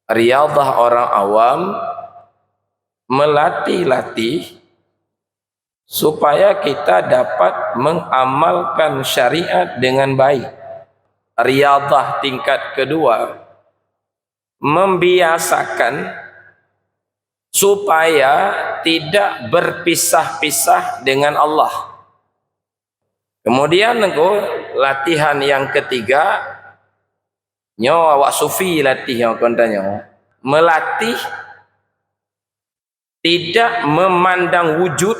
Riyadhah orang awam melatih-latih supaya kita dapat mengamalkan syariat dengan baik. Riyadhah tingkat kedua, membiasakan supaya tidak berpisah-pisah dengan Allah. Kemudian latihan yang ketiga, awak sufi latih yang kontanya, melatih tidak memandang wujud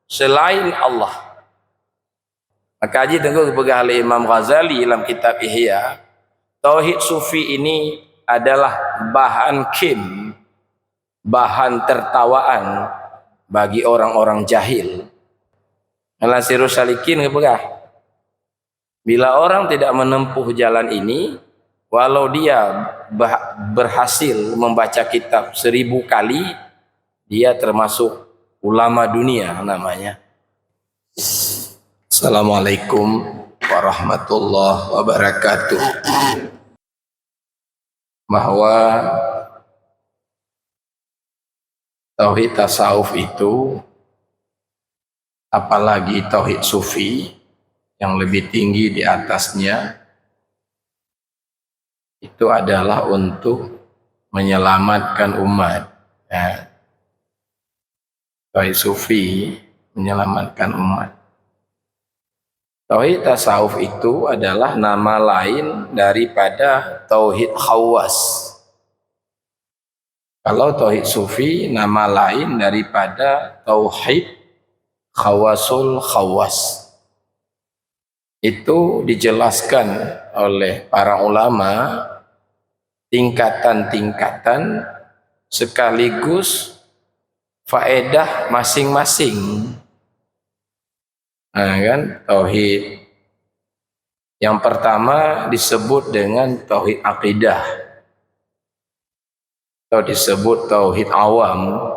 selain Allah. Maka haji tengok kepada Imam Ghazali dalam kitab Ihya, tauhid sufi ini adalah bahan kim, bahan tertawaan bagi orang-orang jahil. Al-Sirrus Salikin kepada, bila orang tidak menempuh jalan ini, walau dia berhasil membaca kitab 1000 kali, dia termasuk ulama dunia namanya. Assalamualaikum warahmatullahi wabarakatuh. Bahwa tauhid tasawuf itu, apalagi tauhid sufi yang lebih tinggi di atasnya, itu adalah untuk menyelamatkan umat. Ya. Tauhid sufi menyelamatkan umat. Tauhid tasawuf itu adalah nama lain daripada tauhid khawas. Kalau tauhid sufi nama lain daripada tauhid khawasul khawas. Itu dijelaskan oleh para ulama tingkatan-tingkatan sekaligus faedah masing-masing. Nah, kan tauhid yang pertama disebut dengan tauhid akidah atau disebut tauhid awam,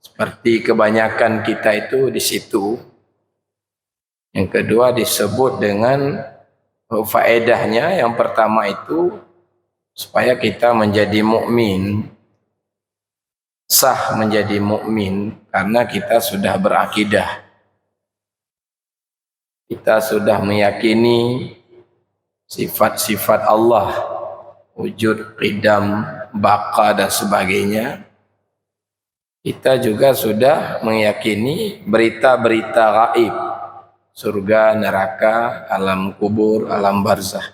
seperti kebanyakan kita itu di situ. Yang kedua disebut dengan faedahnya, yang pertama itu supaya kita menjadi mukmin, sah menjadi mukmin karena kita sudah berakidah. Kita sudah meyakini sifat-sifat Allah, wujud, qidam, baqa dan sebagainya. Kita juga sudah meyakini berita-berita gaib, surga, neraka, alam kubur, alam barzah.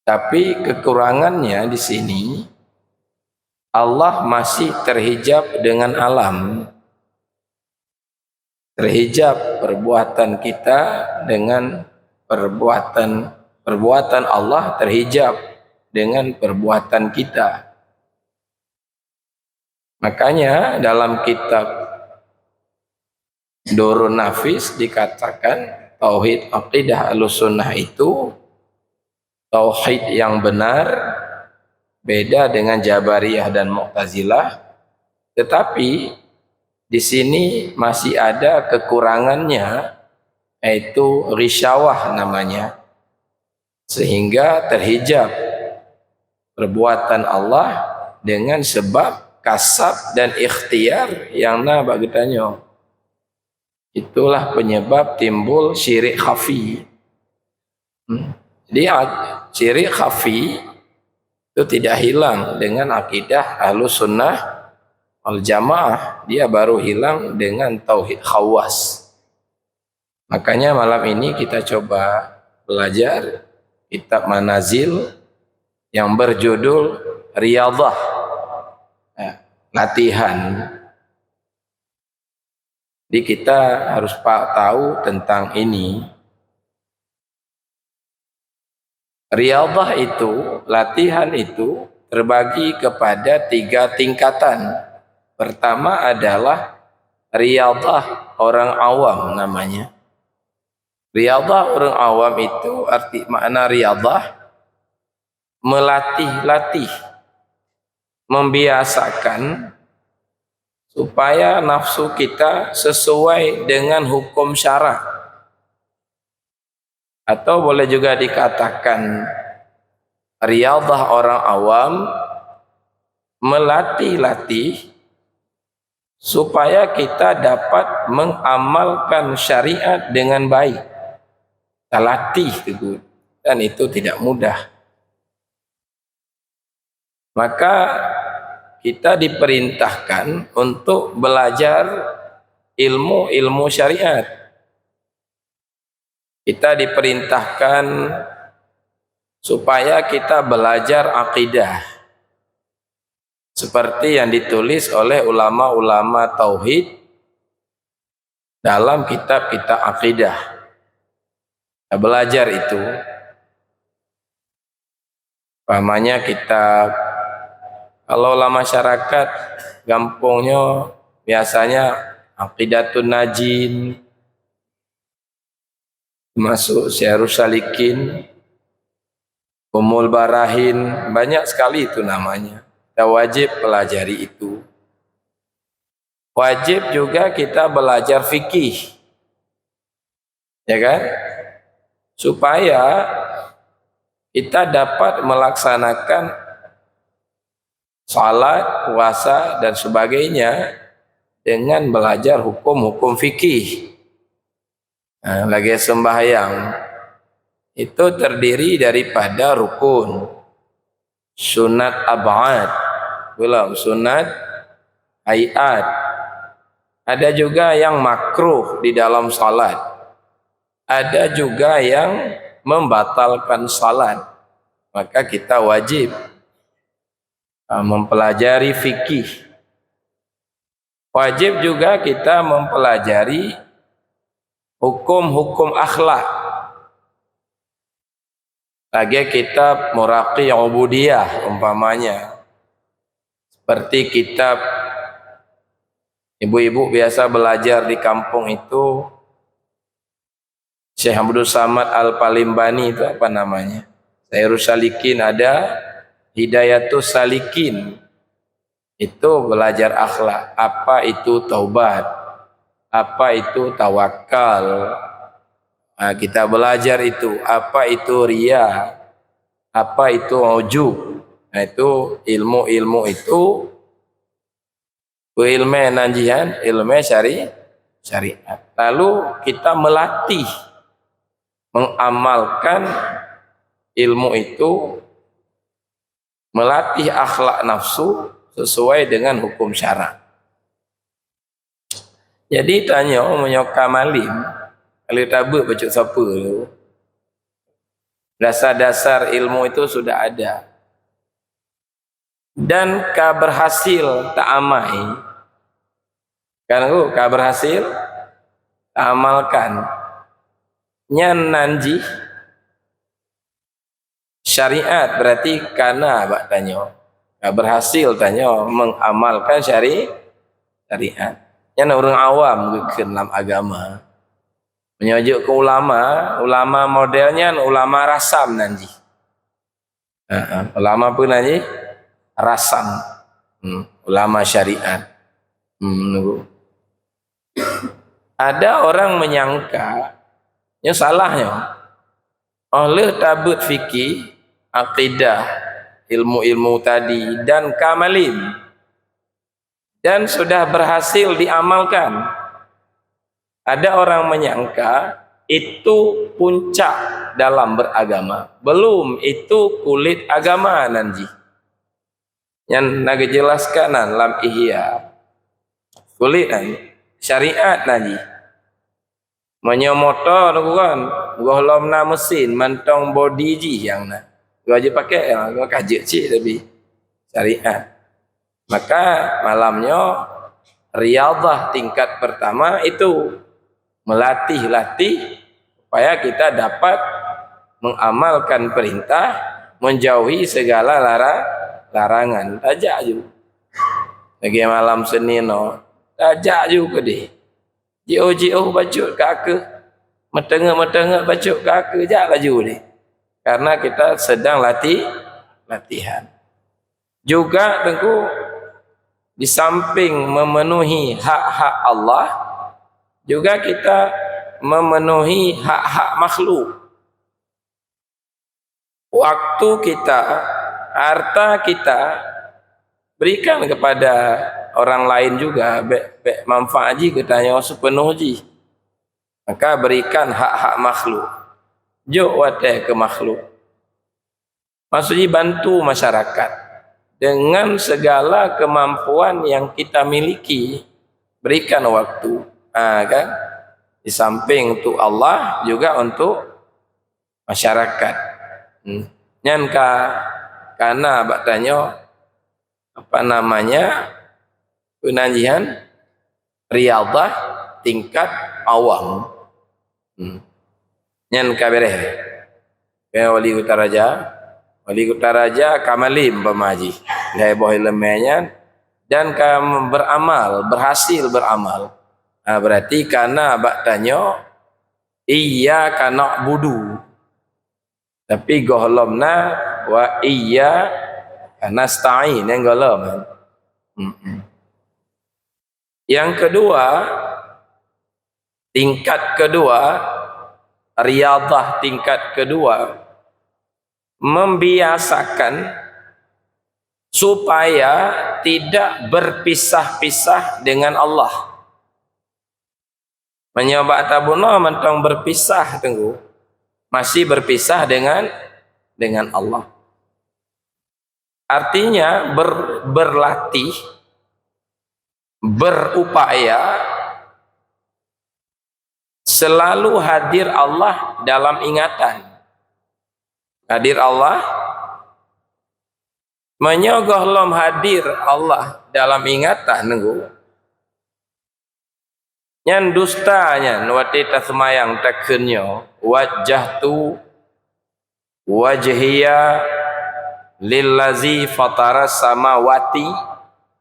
Tapi kekurangannya di sini, Allah masih terhijab dengan alam. Terhijab perbuatan kita dengan perbuatan Allah, terhijab dengan perbuatan kita. Makanya dalam kitab Durrun Nafis dikatakan tauhid aqidah Ahlussunnah itu tauhid yang benar, beda dengan Jabariyah dan Mu'tazilah, tetapi di sini masih ada kekurangannya, yaitu risyawah namanya, sehingga terhijab perbuatan Allah dengan sebab kasab dan ikhtiar yang bagetanya. Itulah penyebab timbul syirik khafi. Jadi syirik khafi itu tidak hilang dengan akidah Ahlussunnah wal Jamaah, dia baru hilang dengan tauhid khawas. Makanya malam ini kita coba belajar kitab Manazil yang berjudul Riyadhah, latihan. Jadi kita harus tahu tentang ini. Riyadhah itu, latihan itu terbagi kepada 3 tingkatan. Pertama adalah riyadhah orang awam namanya. Riyadhah orang awam itu arti makna riyadhah melatih-latih, membiasakan supaya nafsu kita sesuai dengan hukum syara. atau boleh juga dikatakan riyadhah orang awam, melatih-latih supaya kita dapat mengamalkan syariat dengan baik. Kita latih itu, dan itu tidak mudah. Maka kita diperintahkan untuk belajar ilmu-ilmu syariat. Kita diperintahkan supaya kita belajar akidah, seperti yang ditulis oleh ulama-ulama tauhid dalam kitab-kitab akidah. Kita belajar itu, umpamanya kitab, kalau masyarakat gampungnya biasanya Aqidatun Najin, masuk Syarus Salikin, Umul Barahin, banyak sekali itu namanya. Kita wajib pelajari itu. Wajib juga kita belajar fikih, ya kan? Supaya kita dapat melaksanakan salat, puasa, dan sebagainya dengan belajar hukum-hukum fikih. Nah, lagi sembahyang itu terdiri daripada rukun, sunat ab'ad, belum sunat hayat. Ada juga yang makruh di dalam salat. Ada juga yang membatalkan salat. Maka kita wajib mempelajari fikih. Wajib juga kita mempelajari hukum-hukum akhlak. Lagi kitab Muraqi Ubudiyah umpamanya. Seperti kitab ibu-ibu biasa belajar di kampung itu, Syekh Abdul Samad Al-Palimbani itu apa namanya? Syarus Salikin ada, Hidayatus Salikin. Itu belajar akhlak. Apa itu taubat? Apa itu tawakal? Nah, kita belajar itu. Apa itu riya? Apa itu ujub? Nah, itu ilmu-ilmu itu ilmu nanjian, ilmu syariat. Lalu kita melatih mengamalkan ilmu itu, melatih akhlak nafsu sesuai dengan hukum syarak. Jadi tanya menyoka malim, kalau tabuk baca siapa tu? Dasar-dasar ilmu itu sudah ada. Dan ka berhasil tak amai. Kan ka berhasil tak amalkan. Nyan nanji syariat berarti kana bak tanya. Berhasil tanya mengamalkan syariat. Yang orang awam ke dalam agama. Menyajuk ke ulama modelnya ulama rasam nanti. Ulama pun nanti rasam. Ulama syariat. Ada orang menyangka yang salahnya oleh tabut fikih, akidah, ilmu-ilmu tadi dan kamalim, dan sudah berhasil diamalkan. Ada orang menyangka itu puncak dalam beragama. Belum, itu kulit agama nanti. Yang nak jelaskan dalam Ihya. Kulit syariat nanti. Menyomotor kan, golom na mesin, mentong body ji yang na. Gua aja pakai yang gua kaji cik tapi syariat. Maka malamnya riyadhah tingkat pertama itu melatih-latih supaya kita dapat mengamalkan perintah, menjauhi segala larangan. Tajak juga. Lagi malam Senin tajak juga deh. Jauh-jauh bacut kaki, metengah-metengah bacut kaki, jak laju deh. Karena kita sedang latihan. Juga tentu di samping memenuhi hak-hak Allah, juga kita memenuhi hak-hak makhluk. waktu kita, harta kita berikan kepada orang lain juga, manfaat ji katanya sepenuh ji. Maka berikan hak-hak makhluk. Jok wadah ke makhluk. Maksudnya bantu masyarakat dengan segala kemampuan yang kita miliki. Berikan waktu, kan? Di samping untuk Allah juga untuk masyarakat. Nyanka karena batanya apa namanya penanjian riyadhah tingkat awam. Nyan kabereh kayak wali kutaraja kamalim pemaji gaya boh lemenya dan berhasil beramal. Berarti karena baktanyo iya kana budu tapi gohlomna wa iya kana stain yang golom. Yang kedua, tingkat kedua, riyadhah tingkat kedua, membiasakan supaya tidak berpisah-pisah dengan Allah. Menyoba tabuno mentong berpisah tunggu, masih berpisah dengan Allah. Artinya berlatih, berupaya selalu hadir Allah dalam ingatan. Hadir Allah, menyogohlom hadir Allah dalam ingatan nunggu. Nyan dustanya nuwati tasmayang takenyo wajjahtu wajhiya lillazi fataras samawati.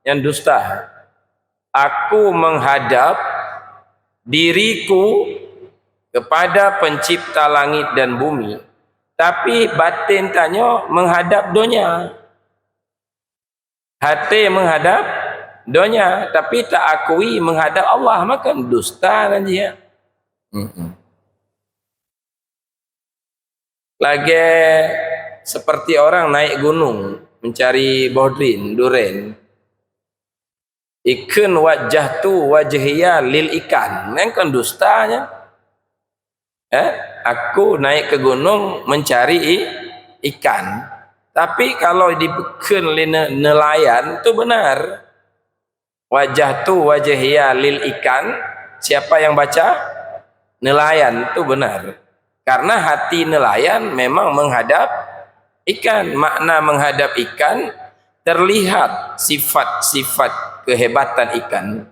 Nyan dusta, aku menghadap diriku kepada pencipta langit dan bumi, tapi batin tanyo menghadap dunia. Hati menghadap dunia, tapi tak akui menghadap Allah, maka dusta nanti ya. Lagi seperti orang naik gunung mencari bodrin, duren. Ikan wajah tu wajhiya lil ikan, yang kan dustanya. Aku naik ke gunung mencari ikan, tapi kalau dibikin nelayan itu benar. Wajah tu wajhiya lil ikan, siapa yang baca? Nelayan itu benar. Karena hati nelayan memang menghadap ikan. Makna menghadap ikan, terlihat sifat-sifat kehebatan ikan.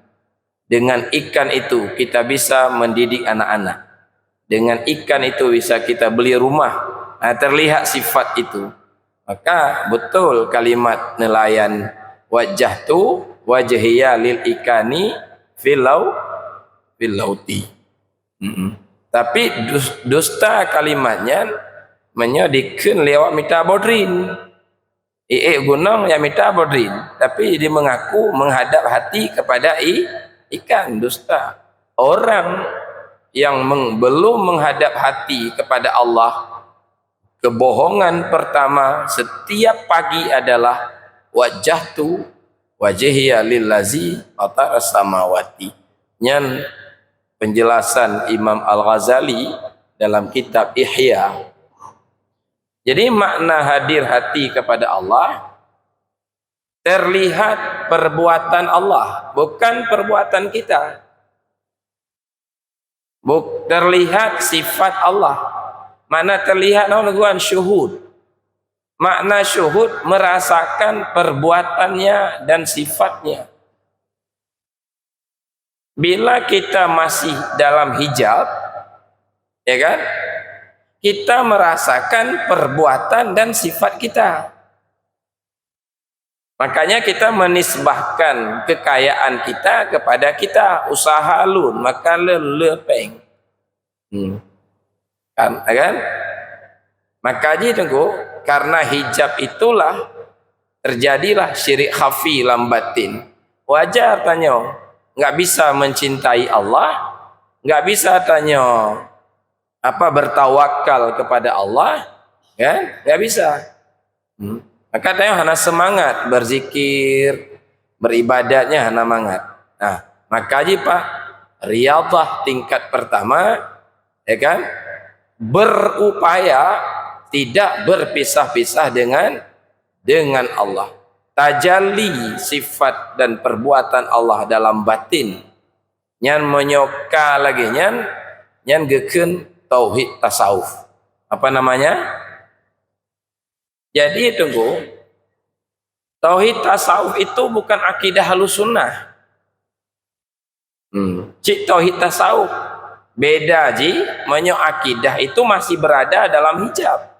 Dengan ikan itu kita bisa mendidik anak-anak. Dengan ikan itu bisa kita beli rumah. Terlihat sifat itu. Maka betul kalimat nelayan wajah tu wajhiya lil ikani fil lauti. Tapi dusta kalimatnya menyodikkan lewat minta bodrin. Gunung yang minta bodrin, tapi dia mengaku menghadap hati kepada ikan. Dusta. Orang yang belum menghadap hati kepada Allah, kebohongan pertama setiap pagi adalah wajjahtu wajhiya lillazi fataras samawati. Nyan penjelasan Imam Al-Ghazali dalam kitab Ihya. Jadi makna hadir hati kepada Allah, terlihat perbuatan Allah, bukan perbuatan kita. Terlihat sifat Allah. Mana terlihat nawan syuhud. Makna syuhud merasakan perbuatannya dan sifatnya. Bila kita masih dalam hijab, ya kan? Kita merasakan perbuatan dan sifat kita. Makanya kita menisbahkan kekayaan kita kepada kita. Usaha lun, maka lepeng. Kan? Makanya tunggu, karena hijab itulah terjadilah syirik khafi lam batin. Wajar tanya, nggak bisa mencintai Allah, nggak bisa tanya bertawakal kepada Allah, kan? Nggak bisa. Maka tanya hana semangat berzikir, beribadatnya hana mangat. Nah, maka aja Pak, riyadhah tingkat pertama, ya kan? Berupaya tidak berpisah-pisah dengan Allah. Tajalli sifat dan perbuatan Allah dalam batin. Nyan menyoka lagi nyan geken tauhid tasawuf. Apa namanya? Jadi tunggu, tauhid tasawuf itu bukan akidah halus sunnah. Cik tauhid tasawuf beda ji, menyo akidah itu masih berada dalam hijab.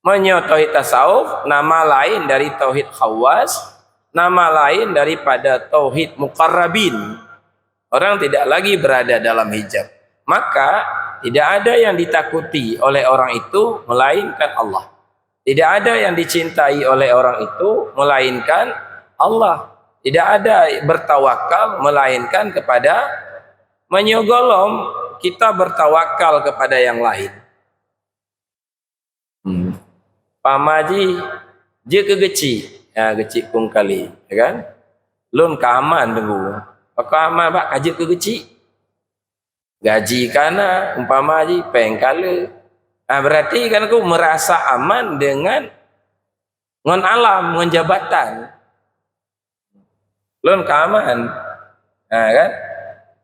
Menyo tauhid tasawuf nama lain dari tauhid khawas, nama lain daripada tauhid muqarrabin. Orang tidak lagi berada dalam hijab. Maka tidak ada yang ditakuti oleh orang itu melainkan Allah. Tidak ada yang dicintai oleh orang itu melainkan Allah. Tidak ada bertawakal melainkan kepada menyogolom kita bertawakal kepada yang lain. Pamaji je kegeci, ya geci kung kali, ya kan? Lun kaman tunggu. Pakak aman bak kaje kegeci. Gaji kana umpama ji pengkala. Nah, berarti kan aku merasa aman dengan ngon alam, ngon jabatan. Lun keaman. Nah, kan?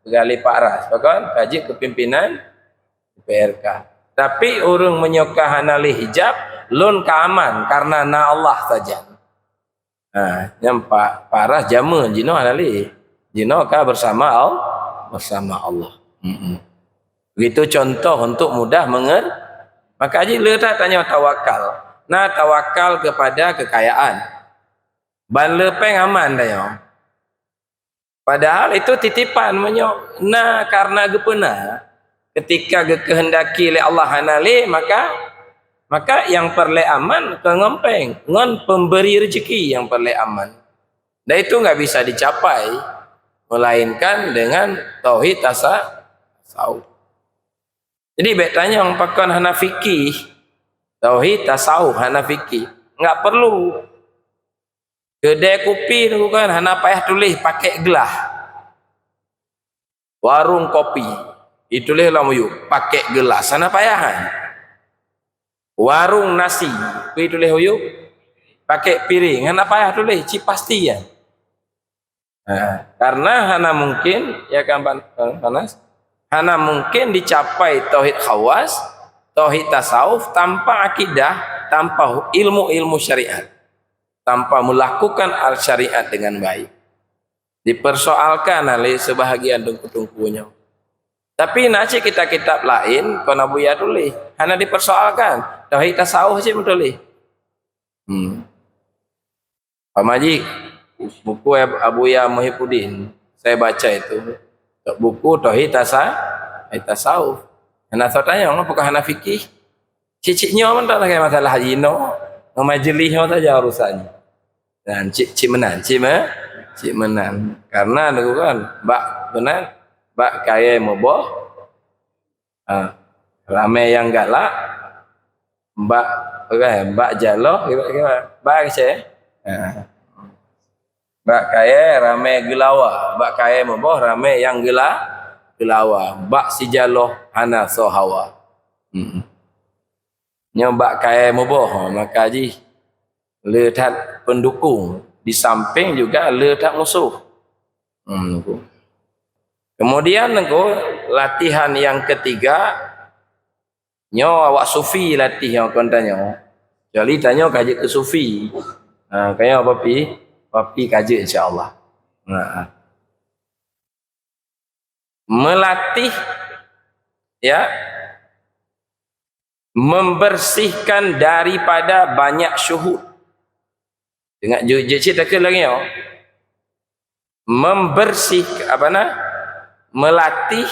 Pegali Pak Ras, kan? Kaji kepimpinan PRK. Tapi urung menyoka hanali hijab, lun keaman karena na Allah saja. Nah, yang Pak Ras jamun jino hanali. Jino ka bersama Allah. Begitu contoh untuk mudah mengerti. Maka aja letak tanya tawakal. Nah tawakal kepada kekayaan. Ban lepeng aman tanya. Padahal itu titipan menyo. Nah karena gepena ketika kehendaki oleh Allah hanale maka yang perle aman ke ngempeng ngon pemberi rezeki yang perle aman. Dan itu nggak bisa dicapai melainkan dengan tauhid tasawuf. Jadi betanya orang pakon hana fikih, tauhid tasawuf hana fikih, enggak perlu. Kedai kopi tu kan hana payah tulis pakai gelas. Warung kopi ditulis lah muyu pakai gelas hana payahan. Warung nasi ditulis muyu pakai piring hana payah tulis ci pasti ya. Nah, karena hana mungkin ya kan panas. Hana mungkin dicapai tauhid khawas, tauhid tasawuf tanpa akidah, tanpa ilmu-ilmu syariat, tanpa melakukan al-syariat dengan baik. Dipersoalkan oleh sebahagian tungku-tungkunya. Tapi nanti kitab-kitab lain, kona buya tulis, hana dipersoalkan. Tauhid tasawuf sih tulis. Pamaji, buku Abuya Muhyiddin, saya baca itu. Buku tauhid tasawuf. Ana tanya apakah hana fikih? Ciciknya mana tak kayak masalah jino, majelisnya saja urusannya. Dan cik menan. Karena itu kan bak benar, bak kaya moboh, ramai yang galak, mbak jaloh, bak saya. Bak kaya ramai gelawa, bak kaya moboh ramai yang gelawa, bak si jaloh hana sohawa. Nyobak kaya moboh maka ji letak pendukung di samping juga letak musuh. Kemudian latihan yang ketiga nyo awak sufi latih yang kon tanya. Jadi tanya kaji ke sufi. Kayak apa pi? Papi kaji insyaallah. Melatih ya membersihkan daripada banyak syuhud. Dengan jujur tak lagi yo. Melatih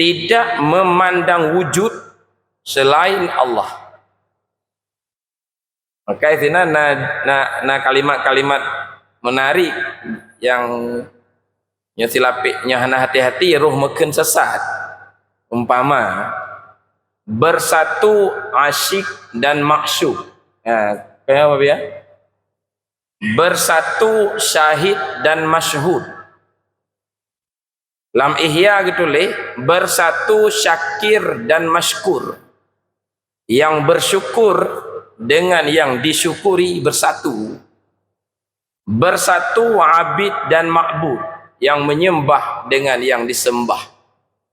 tidak memandang wujud selain Allah. Maka itu kalimat-kalimat menarik yang silapiknya hana hati-hati roh meken sesat. Umpama bersatu asyik dan maksyuk. Ya, apa ya? Bersatu syahid dan masyhud. Lam Ihya gitu leh, bersatu syakir dan masykur. Yang bersyukur dengan yang disyukuri bersatu. Bersatu abid dan ma'bud, yang menyembah dengan yang disembah.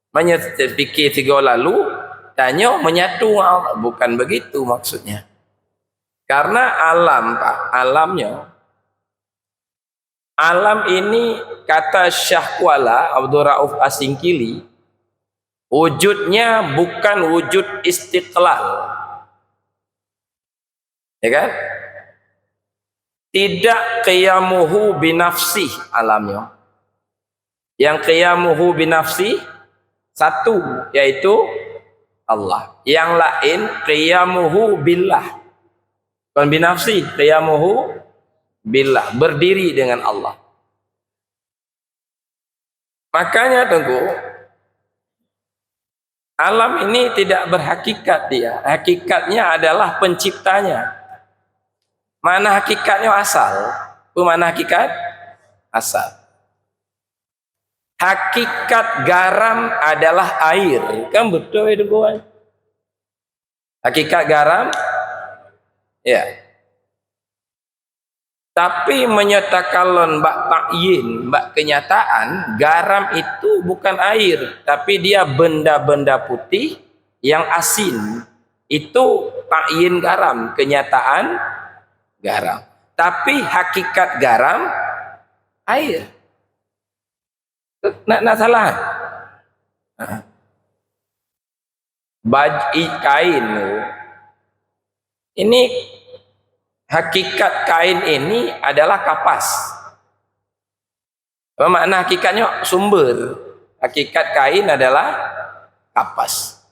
Banyak terfikir tiga lalu, tanya menyatu, bukan begitu maksudnya. Karena alam, Pak, alam ini kata Syah Kuala Abdul Rauf Asingkili, wujudnya bukan wujud istiqlal. Ya kan? Tidak qiyamuhu binafsih alamnya. Yang qiyamuhu binafsih satu, yaitu Allah. Yang lain qiyamuhu billah. Bukan binafsih, qiyamuhu billah, berdiri dengan Allah. Makanya tunggu, alam ini tidak berhakikat dia. Hakikatnya adalah penciptanya. Mana hakikatnya asal? Mana hakikat? Asal. Hakikat garam adalah air. Kan betul itu kawan? Hakikat garam, ya. Tapi menyatakan mbak takyin, mbak kenyataan, garam itu bukan air, tapi dia benda-benda putih yang asin. Itu takyin garam, kenyataan garam. Tapi hakikat garam air. Nak salah. Baju kain. Ini hakikat kain ini adalah kapas. Apa makna hakikatnya? Sumber. Hakikat kain adalah kapas.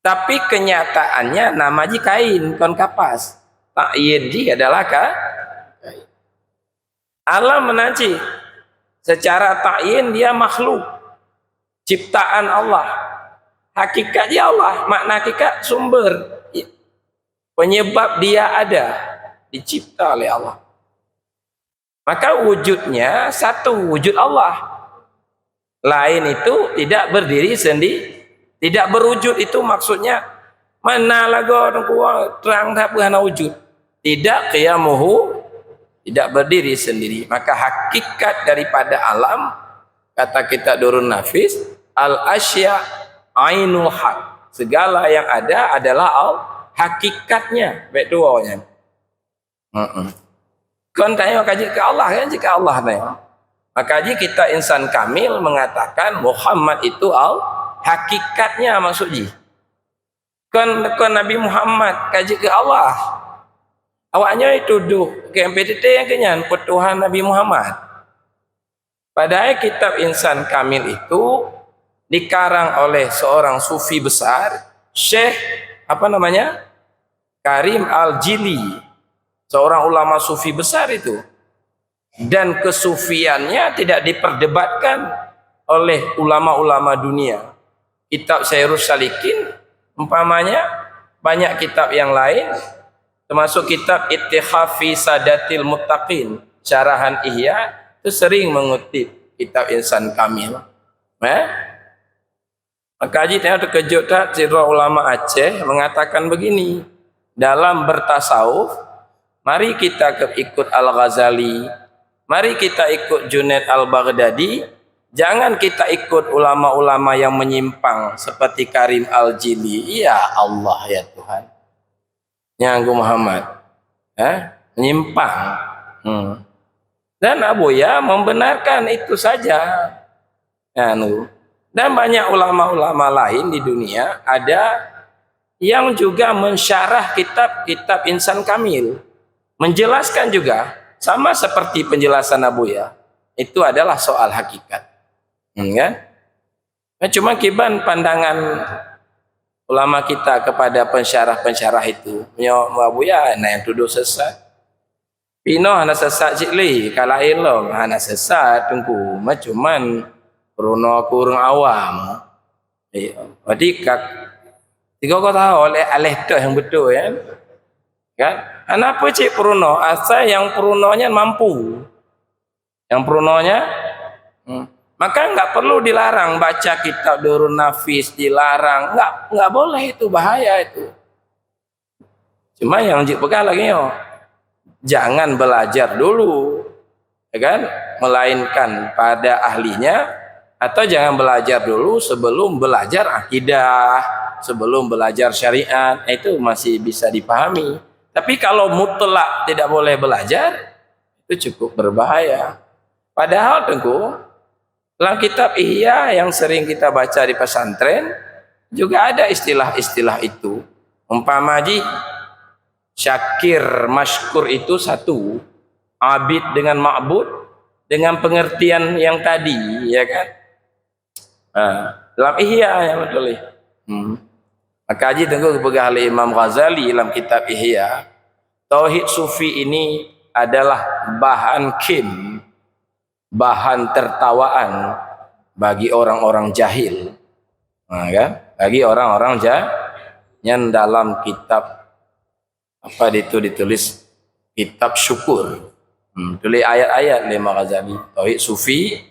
Tapi kenyataannya namanya kain, bukan kapas. Ta'yin adalah kain. Alam menaji. Secara ta'yin dia makhluk. Ciptaan Allah. Hakikatnya Allah. Makna hakikat sumber. Penyebab dia ada. Dicipta oleh Allah. Maka wujudnya satu, wujud Allah. Lain itu tidak berdiri sendiri. Tidak berwujud itu maksudnya mana lagu terang tak pernah wujud. Tidak qiyamuhu, tidak berdiri sendiri. Maka hakikat daripada alam, kata kita Durun Nafis, al asya ainul haq. Segala yang ada adalah hakikatnya. Baik duanya. Kon tanya kaji ke Allah kan, jika Allah tanya. Maka kaji kita insan kamil mengatakan Muhammad itu hakikatnya maksudnya. Kon Nabi Muhammad kaji ke Allah. Awaknya itu ke MPTT yang kenyan Tuhan Nabi Muhammad. Padahal kitab insan kamil itu dikarang oleh seorang sufi besar, Syekh apa namanya? Karim Al-Jili. Seorang ulama sufi besar itu. Dan kesufiannya tidak diperdebatkan oleh ulama-ulama dunia. Kitab Sairus Salikin umpamanya banyak kitab yang lain, termasuk kitab Ittihafi Sadatil Muttaqin, syarahan Ihya, itu sering mengutip kitab Insan Kamil. Maka haji tengah terkejut tak Cira ulama Aceh mengatakan begini, dalam bertasawuf mari kita ikut Al-Ghazali, mari kita ikut Junaid Al-Baghdadi, jangan kita ikut ulama-ulama yang menyimpang seperti Karim Al-Jili. Ya Allah ya Tuhan. Nyanggu Muhammad. Menyimpang. Dan Abu Ya membenarkan itu saja. Dan banyak ulama-ulama lain di dunia ada yang juga mensyarah kitab-kitab Insan Kamil. Menjelaskan juga sama seperti penjelasan Abu Ya, itu adalah soal hakikat, kan? Nah, cuma kiban pandangan ulama kita kepada pensyarah-pensyarah itu, Abu Ya, yang tuduh sesat. Pino hana sesat cikli, kalau ilmu hana sesat tunggu, cuman krono kurang awam. Jadi Tiga kau tahu oleh alih dah yang betul kan? Kan? Kenapa cik peruno? Asal yang perunonya mampu. Yang perunonya maka enggak perlu dilarang baca kitab Durrun Nafis, dilarang. Enggak boleh, itu bahaya itu. Cuma yang cik pegang lagi yo, jangan belajar dulu, ya kan? Melainkan pada ahlinya, atau jangan belajar dulu sebelum belajar akidah, sebelum belajar syariat, itu masih bisa dipahami. Tapi kalau mutlak tidak boleh belajar, itu cukup berbahaya. Padahal tengku, dalam kitab Ihya yang sering kita baca di pesantren juga ada istilah-istilah itu. Umpama ji, syakir masykur itu satu, abid dengan ma'bud dengan pengertian yang tadi, ya kan? Dalam Ihya yang betul. Maka haji tengok kepegang oleh Imam Ghazali dalam kitab Ihya, tauhid sufi ini adalah bahan kim, bahan tertawaan bagi orang-orang jahil, kan? Bagi orang-orang yang dalam kitab apa itu ditulis kitab syukur, tulis ayat-ayat Imam Ghazali, tauhid sufi,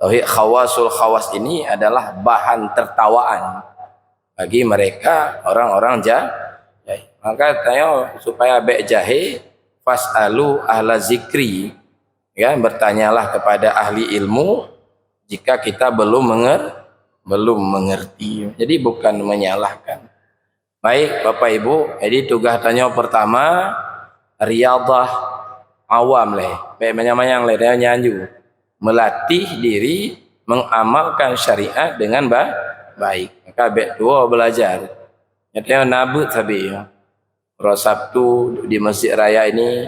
tauhid khawasul khawas ini adalah bahan tertawaan bagi mereka orang-orang jahil. Maka tanya supaya baik jahil, fasalu ahla zikri, ya, bertanyalah kepada ahli ilmu jika kita belum mengerti. Jadi bukan menyalahkan. Baik Bapak Ibu, jadi tugas tanya pertama riyadah awam lah, baik macam-macam lah dia nyanju, melatih diri mengamalkan syariat dengan baik. Maka baik dua belajar. Nyatanya nabut sabi. Hari Sabtu di Masjid Raya ini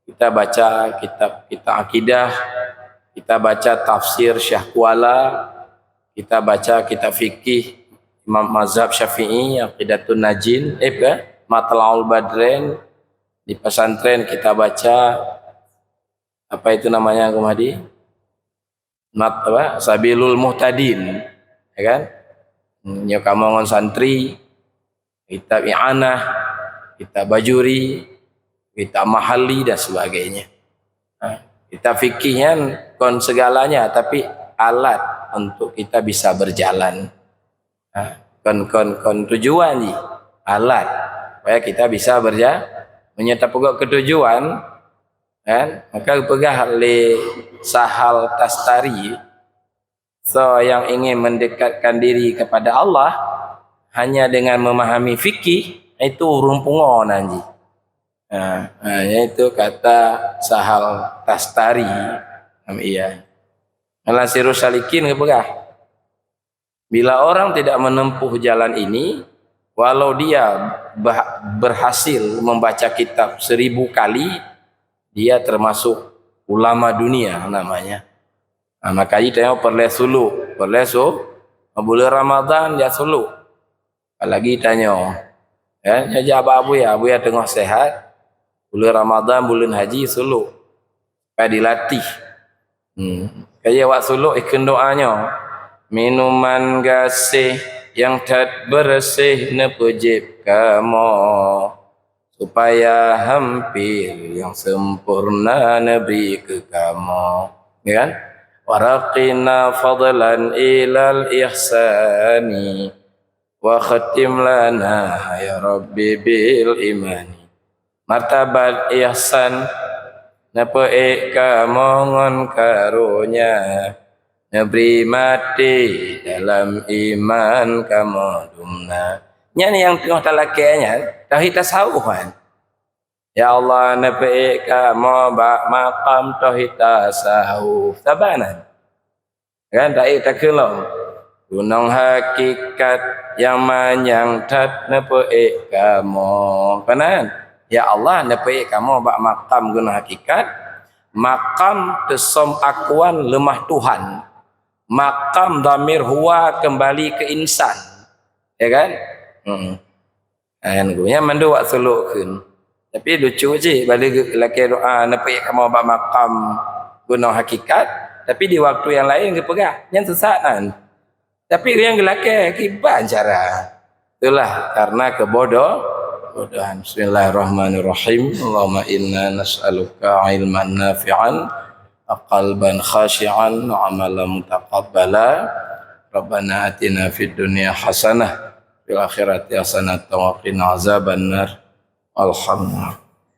kita baca kitab akidah, kita baca tafsir Syekh Kuala, kita baca kitab fikih Imam Mazhab Syafi'i, Aqidatun Najin, Matla'ul Badren. Di pesantren kita baca apa itu namanya Kumadi? Sabilul Muhtadin, ya kan? Nyokamongon santri, kitab I'anah, kitab Bajuri, kitab Mahali dan sebagainya. Kita fikihnya kon segalanya, tapi alat untuk kita bisa berjalan. Kon tujuan ji, alat supaya kita bisa berjalan, menyata pokok ketujuan, kan? Maka pegah oleh Sahal Tastari, so yang ingin mendekatkan diri kepada Allah hanya dengan memahami fikih, itu rumpungon anji. Itu kata Sahal Tastari. Iya. Al-Sirus Salikin kepegah. Bila orang tidak menempuh jalan ini, walau dia berhasil membaca kitab 1000 kali, dia termasuk ulama dunia namanya. Maka itu yang perlu suluk, bulan Ramadan dia suluk. Apalagi tanya, ya jawab abu ya tengah sehat, bulan Ramadan bulan haji suluk, supaya dilatih. Kayak wak suluk ikan doanya. Minuman gasih yang tak bersih nepejib kamu, supaya hampir yang sempurna neberi ke kamu, ya kan? Waraqina fadlan ilal ihsani, wa khatim lana ya Rabbi bil imani. Martabat ihsan nepek kamu ngon karunya, neberi mati dalam iman kamu dumna. Ini yang tengah talakanya tauhid tasawuf kan. Ya Allah neberi kamu bak maqam tauhid tasawuf tabanan. Kan tak kelong. Gunung hakikat yang manyang tat neberi kamu. Kanan. Ya Allah neberi kamu bak maqam gunung hakikat. Maqam tesom akuan lemah Tuhan. Maqam dhamir huwa kembali ke insan, ya kan? Yang mandu wak sulukun. Tapi lucu je balik laki doa napi kamu ba maqam gunung hakikat, tapi di waktu yang lain ke pegah yang sesat kan. Tapi yang laki kiban cara. Itulah karena kebodohan. Bismillahirrahmanirrahim. Allahumma inna nas'aluka ilman nafi'an, qalban khashi'an, wa amalan mutaqabbala. Rabbana atina fid dunya hasanah, fil akhirati hasanah, wa qina azabannar. Alhamdulillah.